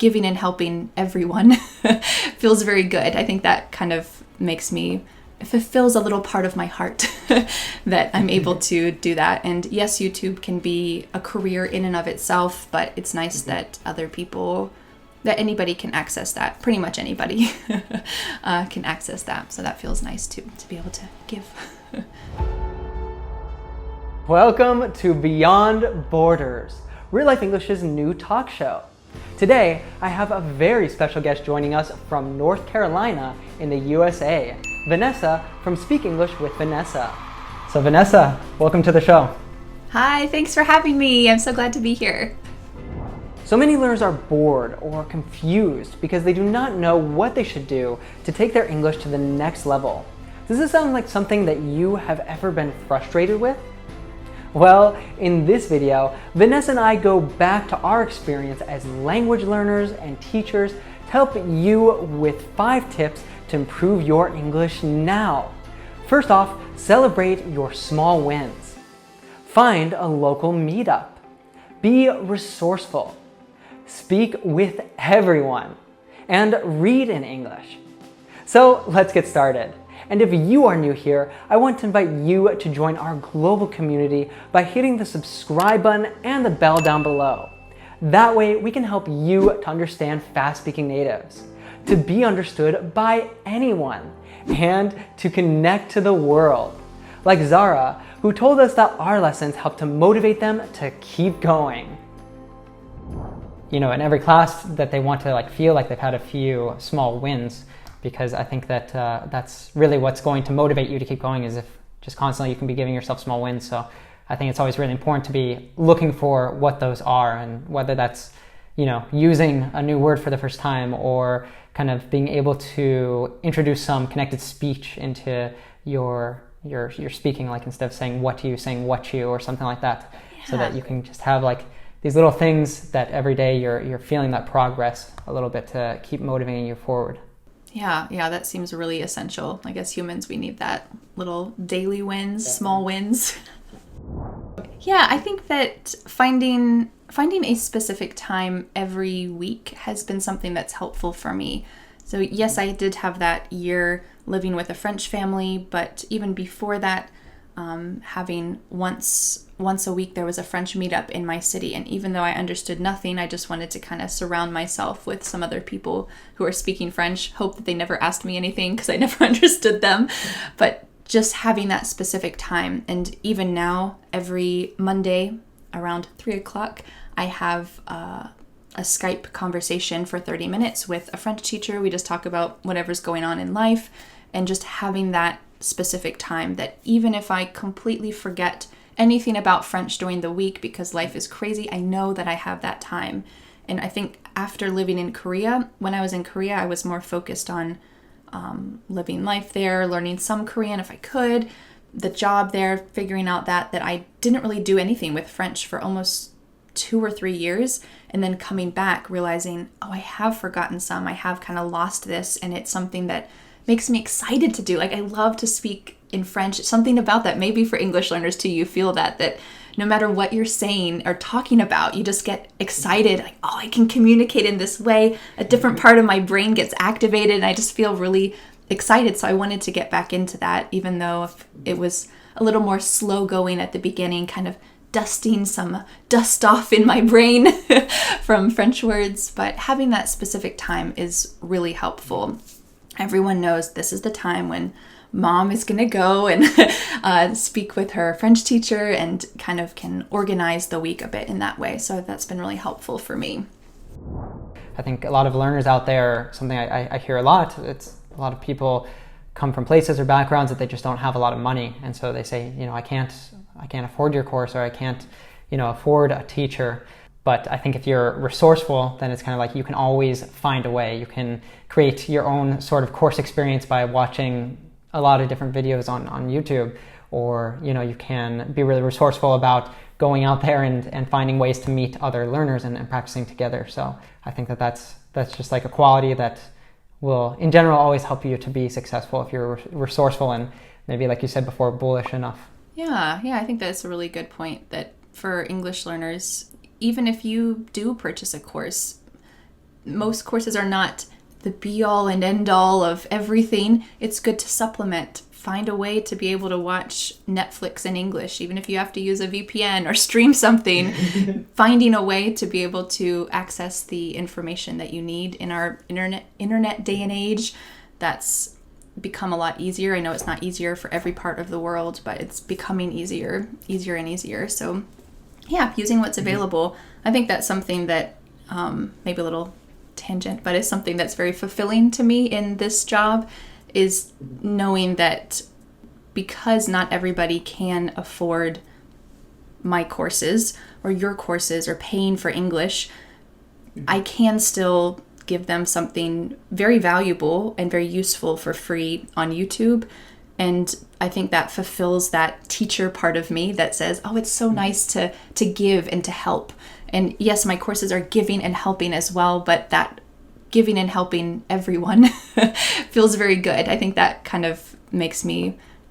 giving and helping everyone feels very good. I think that kind of makes me, it fulfills a little part of my heart that I'm able to do that. And yes, YouTube can be a career in and of itself, but it's nice that other people, that anybody can access that. Pretty much anybody can access that. So that feels nice to be able to give. Welcome to Beyond Borders, Real Life English's new talk show. Today, I have a very special guest joining us from North Carolina in the USA, Vanessa from Speak English with Vanessa. So Vanessa, welcome to the show. Hi, thanks for having me. I'm so glad to be here. So many learners are bored or confused because they do not know what they should do to take their English to the next level. Does this sound like something that you have ever been frustrated with? Well, in this video, Vanessa and I go back to our experience as language learners and teachers to help you with 5 tips to improve your English now. First off, celebrate your small wins. Find a local meetup. Be resourceful. Speak with everyone. And read in English. So let's get started. And if you are new here, I want to invite you to join our global community by hitting the subscribe button and the bell down below. That way we can help you to understand fast-speaking natives, to be understood by anyone, and to connect to the world. Like Zara, who told us that our lessons help to motivate them to keep going. You know, in every class that they want to feel like they've had a few small wins, because I think that that's really what's going to motivate you to keep going, is if just constantly you can be giving yourself small wins. So I think it's always really important to be looking for what those are, and whether that's, you know, using a new word for the first time, or kind of being able to introduce some connected speech into your speaking, like instead of saying what you, saying what you, or something like that. Yeah. So that you can just have like these little things that every day you're feeling that progress a little bit to keep motivating you forward. Yeah, that seems really essential. I guess humans, we need that little daily wins, small wins. Yeah, I think that finding a specific time every week has been something that's helpful for me. So yes, I did have that year living with a French family, but even before that, having once a week there was a French meetup in my city, and even though I understood nothing, I just wanted to kind of surround myself with some other people who are speaking French, hope that they never asked me anything because I never understood them, but just having that specific time. And even now, every Monday around 3 o'clock, I have a Skype conversation for 30 minutes with a French teacher. We just talk about whatever's going on in life, and just having that specific time that even if I completely forget anything about French during the week because life is crazy, I know that I have that time. And I think after living in Korea, when I was in Korea, I was more focused on living life there, learning some Korean if I could, the job there, figuring out that I didn't really do anything with French for almost 2 or 3 years, and then coming back realizing, I have forgotten some, I have kind of lost this, and it's something that makes me excited to do. Like, I love to speak in French. Something about that, maybe for English learners too, you feel that no matter what you're saying or talking about, you just get excited, like, I can communicate in this way. A different part of my brain gets activated, and I just feel really excited. So I wanted to get back into that, even though it was a little more slow going at the beginning, kind of dusting some dust off in my brain from French words. But having that specific time is really helpful. Everyone knows this is the time when mom is going to go and speak with her French teacher, and kind of can organize the week a bit in that way. So that's been really helpful for me. I think a lot of learners out there, something I hear a lot, it's a lot of people come from places or backgrounds that they just don't have a lot of money. And so they say, I can't afford your course, or I can't, afford a teacher. But I think if you're resourceful, then it's kind of like you can always find a way. You can create your own sort of course experience by watching a lot of different videos on YouTube, or you can be really resourceful about going out there and finding ways to meet other learners and practicing together. So I think that's just like a quality that will in general always help you to be successful if you're resourceful and maybe, like you said before, bullish enough. Yeah, I think that's a really good point, that for English learners, even if you do purchase a course, most courses are not the be all and end all of everything. It's good to supplement. Find a way to be able to watch Netflix in English, even if you have to use a VPN or stream something. Finding a way to be able to access the information that you need in our internet day and age, that's become a lot easier. I know it's not easier for every part of the world, but it's becoming easier and easier. So yeah, using what's available. I think that's something that maybe a little tangent, but it's something that's very fulfilling to me in this job, is knowing that because not everybody can afford my courses or your courses or paying for English, I can still give them something very valuable and very useful for free on YouTube. And I think that fulfills that teacher part of me that says, oh, it's so nice to give and to help. And yes, my courses are giving and helping as well, but that giving and helping everyone feels very good. I think that kind of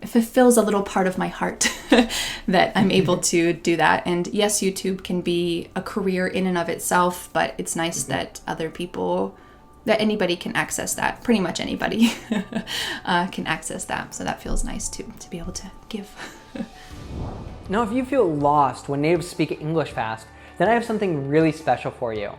fulfills a little part of my heart that I'm able to do that. And yes, YouTube can be a career in and of itself, but it's nice that anybody can access that. Pretty much anybody can access that. So that feels nice too, to be able to give. Now, if you feel lost when natives speak English fast, then I have something really special for you.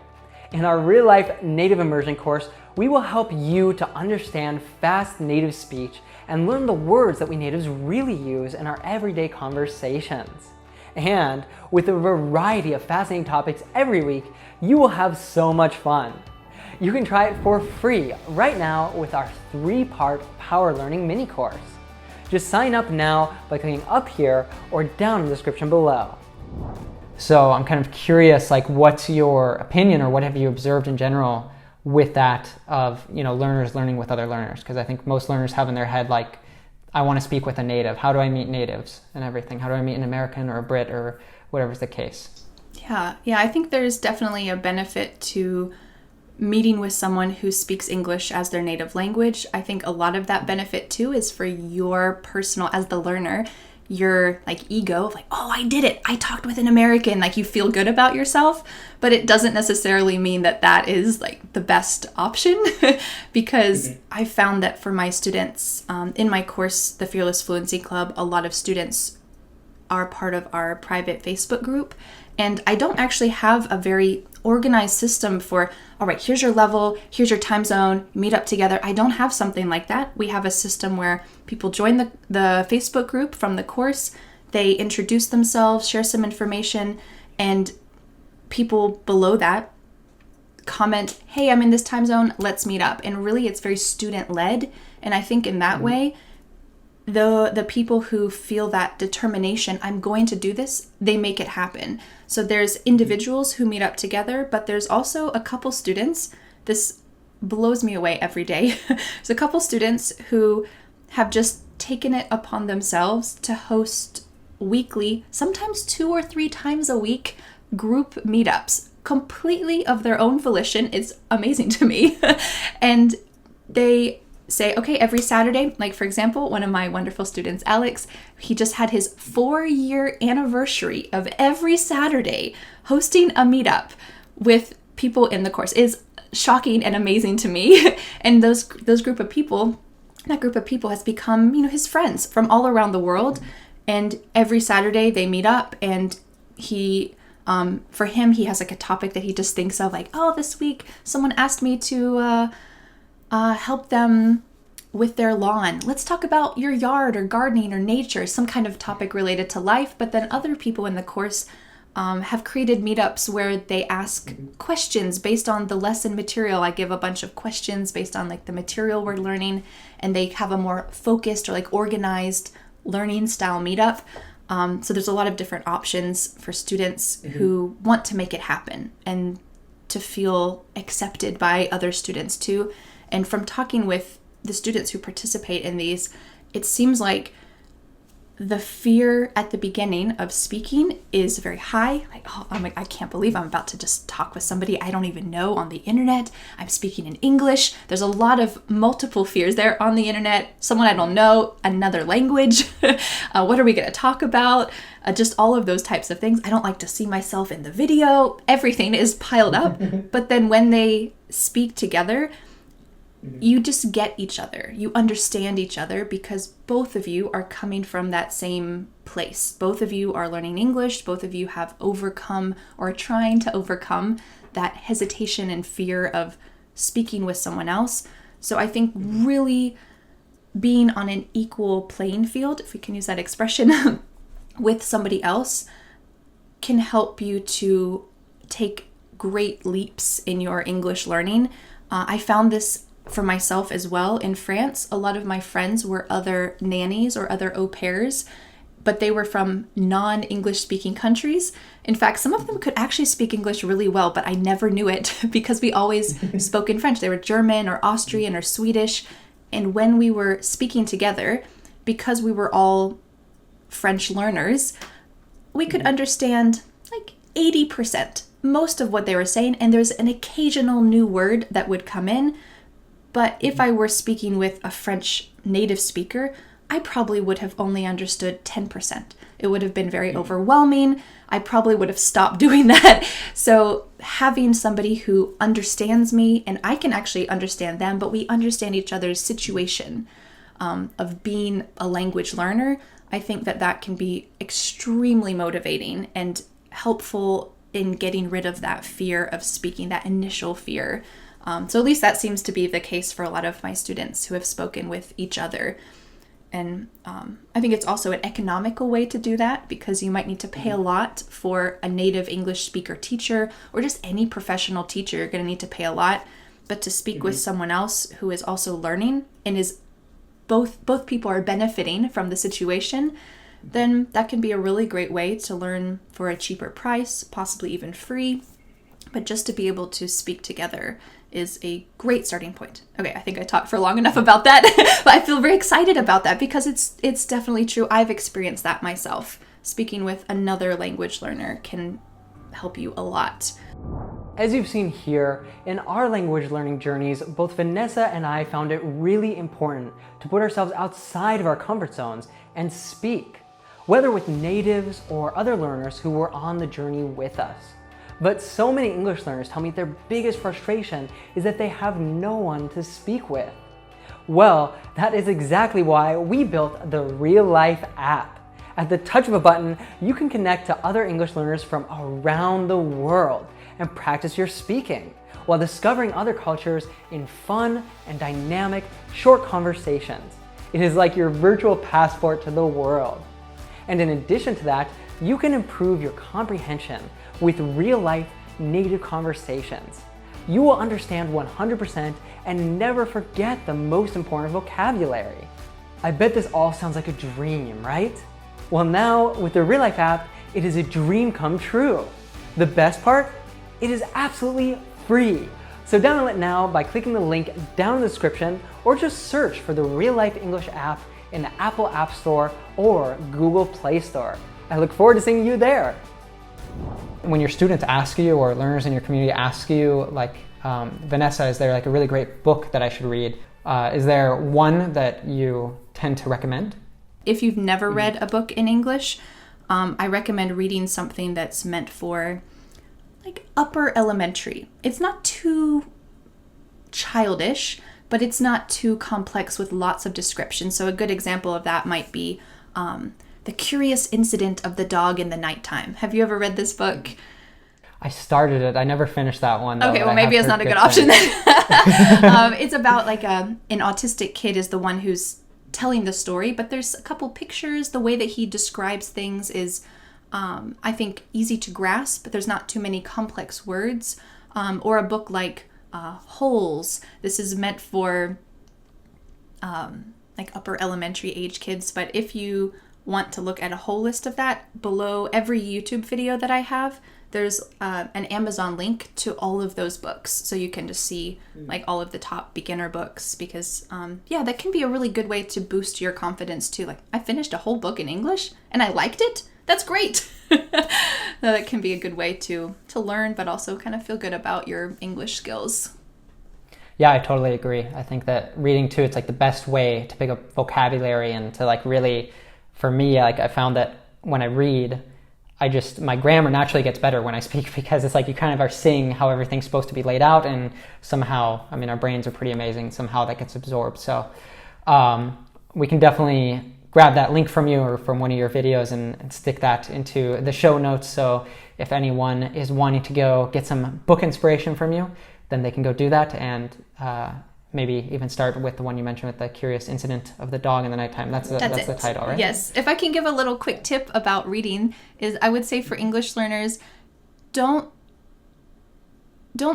In our real-life native immersion course, we will help you to understand fast native speech and learn the words that we natives really use in our everyday conversations. And with a variety of fascinating topics every week, you will have so much fun. You can try it for free right now with our 3-part Power Learning mini course. Just sign up now by clicking up here or down in the description below. So I'm kind of curious, like, what's your opinion, or what have you observed in general with that of, learners learning with other learners? Because I think most learners have in their head, like, I want to speak with a native. How do I meet natives and everything? How do I meet an American or a Brit or whatever's the case? Yeah, I think there's definitely a benefit to meeting with someone who speaks English as their native language. I think a lot of that benefit too is for your personal, as the learner, your ego of oh, I did it, I talked with an American, you feel good about yourself. But it doesn't necessarily mean that is the best option because I found that for my students in my course, the Fearless Fluency Club, a lot of students are part of our private Facebook group, and I don't actually have a very organized system for, all right, here's your level, here's your time zone, meet up together. I don't have something like that. We have a system where people join the Facebook group from the course, they introduce themselves, share some information, and people below that comment, hey, I'm in this time zone, let's meet up. And really it's very student-led, and I think in that way, the people who feel that determination, I'm going to do this, they make it happen. So there's individuals who meet up together, but there's also a couple students, this blows me away every day. There's a couple students who have just taken it upon themselves to host weekly, sometimes 2 or 3 times a week, group meetups, completely of their own volition. It's amazing to me. And they say, okay, every Saturday, for example, one of my wonderful students, Alex, he just had his 4-year anniversary of every Saturday hosting a meetup with people in the course. It's shocking and amazing to me. And that group of people has become, his friends from all around the world. And every Saturday they meet up, and he, for him, he has a topic that he just thinks of, oh, this week someone asked me to help them with their lawn. Let's talk about your yard or gardening or nature, some kind of topic related to life. But then other people in the course have created meetups where they ask questions based on the lesson material. I give a bunch of questions based on the material we're learning, and they have a more focused or organized learning style meetup. So there's a lot of different options for students who want to make it happen and to feel accepted by other students too. And from talking with the students who participate in these, it seems like the fear at the beginning of speaking is very high. I can't believe I'm about to just talk with somebody I don't even know on the internet. I'm speaking in English. There's a lot of multiple fears there on the internet. Someone I don't know, another language. What are we going to talk about? Just all of those types of things. I don't like to see myself in the video. Everything is piled up. But then when they speak together, you just get each other. You understand each other because both of you are coming from that same place. Both of you are learning English. Both of you have overcome or are trying to overcome that hesitation and fear of speaking with someone else. So I think really being on an equal playing field, if we can use that expression, with somebody else can help you to take great leaps in your English learning. I found this for myself as well in France. A lot of my friends were other nannies or other au pairs, but they were from non-English speaking countries. In fact, some of them could actually speak English really well, but I never knew it because we always spoke in French. They were German or Austrian or Swedish. And when we were speaking together, because we were all French learners, we could understand like 80%, most of what they were saying. And there's an occasional new word that would come in. But if I were speaking with a French native speaker, I probably would have only understood 10%. It would have been very overwhelming. I probably would have stopped doing that. So having somebody who understands me, and I can actually understand them, but we understand each other's situation of being a language learner, I think that that can be extremely motivating and helpful in getting rid of that fear of speaking, that initial fear. So at least that seems to be the case for a lot of my students who have spoken with each other. And I think it's also an economical way to do that because you might need to pay a lot for a native English speaker teacher or just any professional teacher. You're going to need to pay a lot. But to speak with someone else who is also learning and is both people are benefiting from the situation, then that can be a really great way to learn for a cheaper price, possibly even free. But just to be able to speak together is a great starting point. Okay, I think I talked for long enough about that, but I feel very excited about that because it's definitely true. I've experienced that myself. Speaking with another language learner can help you a lot. As you've seen here, in our language learning journeys, both Vanessa and I found it really important to put ourselves outside of our comfort zones and speak, whether with natives or other learners who were on the journey with us. But so many English learners tell me their biggest frustration is that they have no one to speak with. Well, that is exactly why we built the RealLife app. At the touch of a button, you can connect to other English learners from around the world and practice your speaking while discovering other cultures in fun and dynamic short conversations. It is like your virtual passport to the world. And in addition to that, you can improve your comprehension with real-life native conversations. You will understand 100% and never forget the most important vocabulary. I bet this all sounds like a dream, right? Well, now with the RealLife app, it is a dream come true. The best part? It is absolutely free. So download it now by clicking the link down in the description or just search for the RealLife English app in the Apple App Store or Google Play Store. I look forward to seeing you there. When your students ask you or learners in your community ask you, like, Vanessa, is there like a really great book that I should read? Is there one that you tend to recommend? If you've never read a book in English, I recommend reading something that's meant for like upper elementary. It's not too childish, but it's not too complex with lots of description. So a good example of that might be The Curious Incident of the Dog in the Nighttime. Have you ever read this book? I started it. I never finished that one, though. Okay, well, maybe it's not a good option then. It's about like an autistic kid is the one who's telling the story, but there's a couple pictures. The way that he describes things is, I think, easy to grasp, but there's not too many complex words. Or a book like Holes. This is meant for like upper elementary age kids, but if you want to look at a whole list of that, below every YouTube video that I have, there's an Amazon link to all of those books. So you can just see like all of the top beginner books because yeah, that can be a really good way to boost your confidence too. Like, I finished a whole book in English and I liked it. That's great. That can be a good way to learn, but also kind of feel good about your English skills. Yeah, I totally agree. I think that reading too, it's like the best way to pick up vocabulary and to like really, for me, like I found that when I read, my grammar naturally gets better when I speak, because it's like you kind of are seeing how everything's supposed to be laid out, and somehow, I mean, our brains are pretty amazing, somehow that gets absorbed. So we can definitely grab that link from you or from one of your videos and stick that into the show notes. So if anyone is wanting to go get some book inspiration from you, then they can go do that, and maybe even start with the one you mentioned with the curious incident of the dog in the nighttime. That's the title, right? Yes. If I can give a little quick tip about reading, is I would say for English learners, don't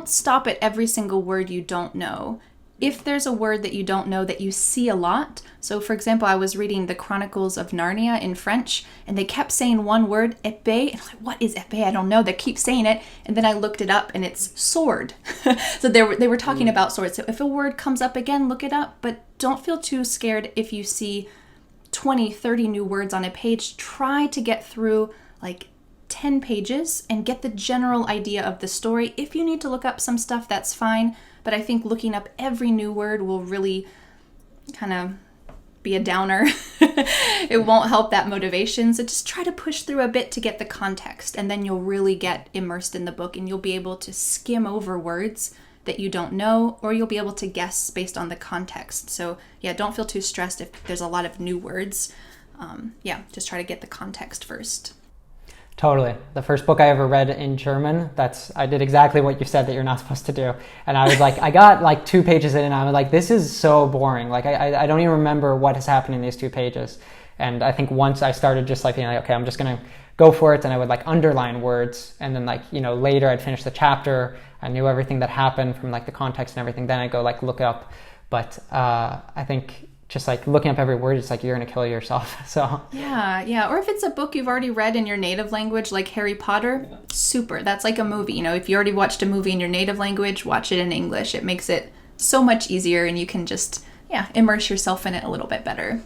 stop at every single word you don't know. If there's a word that you don't know that you see a lot, so for example, I was reading the Chronicles of Narnia in French, and they kept saying one word, épée, and I'm like, what is épée? I don't know. They keep saying it, and then I looked it up, and it's sword. So they were talking about swords. So if a word comes up again, look it up, but don't feel too scared if you see 20, 30 new words on a page. Try to get through like 10 pages and get the general idea of the story. If you need to look up some stuff, that's fine. But I think looking up every new word will really kind of be a downer. It won't help that motivation. So just try to push through a bit to get the context, and then you'll really get immersed in the book, and you'll be able to skim over words that you don't know, or you'll be able to guess based on the context. So yeah, don't feel too stressed if there's a lot of new words. Just try to get the context first. Totally. The first book I ever read in German, I did exactly what you said that you're not supposed to do. And I was like, I got like 2 pages in and I was like, this is so boring. Like I don't even remember what has happened in these 2 pages. And I think once I started just like being like, okay, I'm just going to go for it. And I would like underline words. And then like, later I'd finish the chapter. I knew everything that happened from like the context and everything. Then I'd go like look up. But I think just like looking up every word, it's like you're going to kill yourself. So yeah. Or if it's a book you've already read in your native language, like Harry Potter, super. That's like a movie. If you already watched a movie in your native language, watch it in English. It makes it so much easier, and you can just immerse yourself in it a little bit better.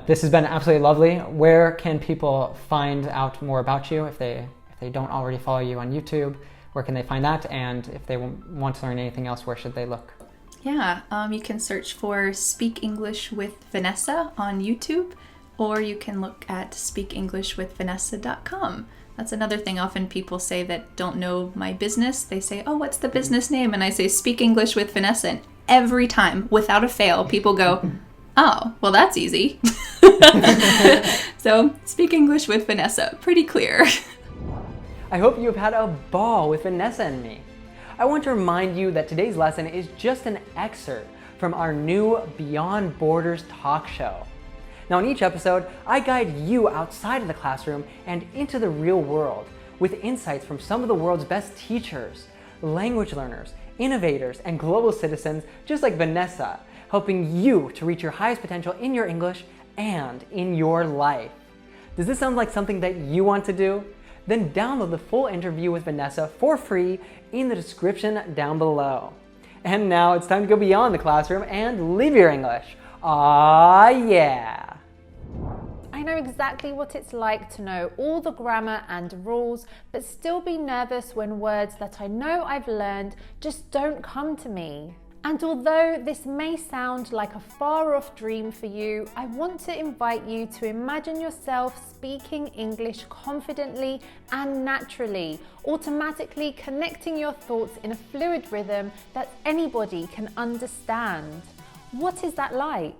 This has been absolutely lovely. Where can people find out more about you if they don't already follow you on YouTube? Where can they find that? And if they want to learn anything else, where should they look? Yeah, you can search for Speak English with Vanessa on YouTube, or you can look at speakenglishwithvanessa.com. That's another thing often people say that don't know my business. They say, oh, what's the business name? And I say Speak English with Vanessa. And every time, without a fail, people go, oh, well, that's easy. So Speak English with Vanessa, pretty clear. I hope you've had a ball with Vanessa and me. I want to remind you that today's lesson is just an excerpt from our new Beyond Borders talk show. Now in each episode, I guide you outside of the classroom and into the real world with insights from some of the world's best teachers, language learners, innovators, and global citizens just like Vanessa, helping you to reach your highest potential in your English and in your life. Does this sound like something that you want to do? Then download the full interview with Vanessa for free in the description down below. And now it's time to go beyond the classroom and live your English. Ah, yeah! I know exactly what it's like to know all the grammar and rules, but still be nervous when words that I know I've learned just don't come to me. And although this may sound like a far-off dream for you, I want to invite you to imagine yourself speaking English confidently and naturally, automatically connecting your thoughts in a fluid rhythm that anybody can understand. What is that like?